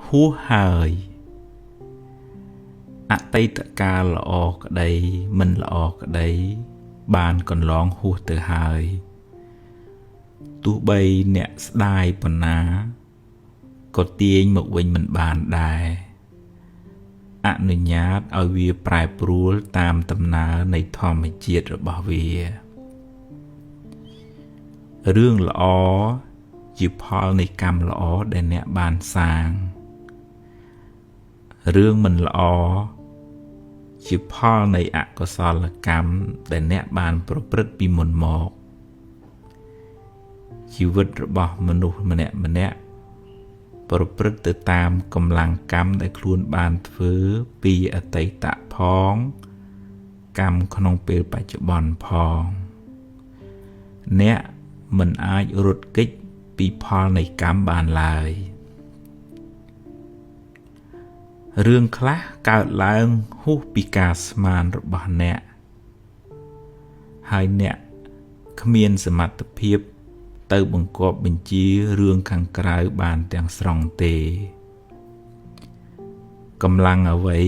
ហួសហើយអតីតកាលល្អក្តីមិនល្អក្តីបានកន្លងហួសទៅហើយទោះបីអ្នកស្ដាយប៉ុណ្ណាក៏ទាញមកវិញមិនបានដែរអនុញ្ញាតឲ្យវាប្រែប្រួលតាមដំណើរនៃធម្មជាតិរបស់វារឿងល្អជាផលនៃកម្មល្អដែលអ្នកបានសាងរឿងមិនល្អជាផលនៃអកុសលកម្មដែលអ្នកបានប្រព្រឹត្តពីមុនមកជីវិតរបស់មនុស្សម្នាក់ប្រព្រឹត្តទៅតាមកម្លាំងកម្មដែលខ្លួនបានធ្វើពីអតីតផងកម្មក្នុងពេលបច្ចុប្បន្នផងអ្នកមិនអាចរត់គេចពីផលនៃកម្មបានឡើយរឿងខ្លះកើតឡើងហួសពីការស្មានរបស់អ្នកហើយអ្នកគ្មានសមត្ថភាពទៅបង្គាប់បញ្ជារឿងខាងក្រៅបានទាំងស្រុងទេកម្លាំងអ្វី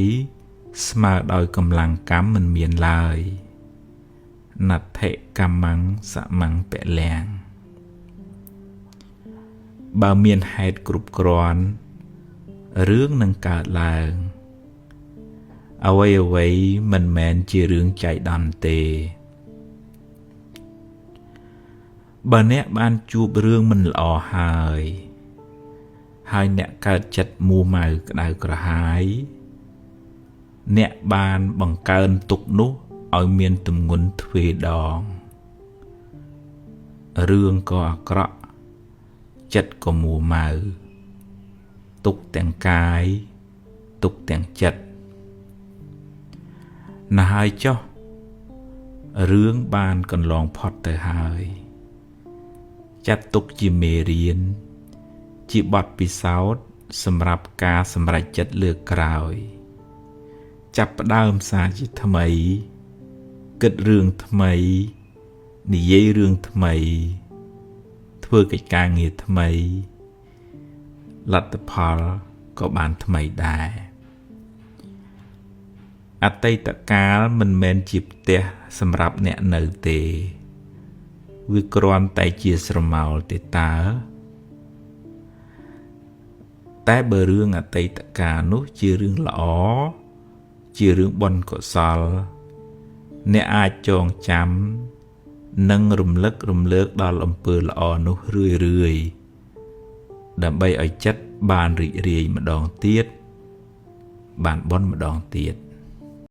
ស្មើដោយកម្លាំងកម្មមិនមានឡើយណដ្ឋិកម្មੰសមੰពលំបើមានហេតុគ្រប់គ្រាន់រឿងនឹងកើតឡើងអ្វីមិនមែនជារឿងចៃដន្យទេបើអ្នកបានជួបរឿងមិនល្អហើយអ្នកកើតចិត្តមួម៉ៅក្តៅក្រហាយអ្នកបានបង្កើនទុក្ខនោះឲ្យមានទម្ងន់ទ្វេដងរឿងក៏អាក្រក់ចិត្តក៏មួម៉ៅទុក្ខទាំងកាយទុក្ខទាំងចិត្តណាស់ហើយចុះរឿងបានកន្លងផុតទៅហើយចាត់ទុកជាមេរៀនជាបទពិសោធន៍សម្រាប់ការសម្រេចចិត្តលើកក្រោយចាប់ផ្ដើមសារជាថ្មីគិតរឿងថ្មីនិយាយរឿងថ្មីធ្វើកិច្ចការងារថ្មីលទ្ធផលក៏បានថ្មីដែរអតីតកាលមិនមែនជាផ្ទះសម្រាប់អ្នកនៅទេវាគ្រាន់តែជាស្រមោលទេតើតែបើរឿងអតីតកាលនោះជារឿងល្អជារឿងបុណ្យកុសលអ្នកអាចចងចាំនិងរំលឹករំលើកដល់អំពើល្អនោះរឿយដើម្បីឲ្យចិត្តបានរីករាយម្ដងទៀតបានបុណ្យម្ដងទៀត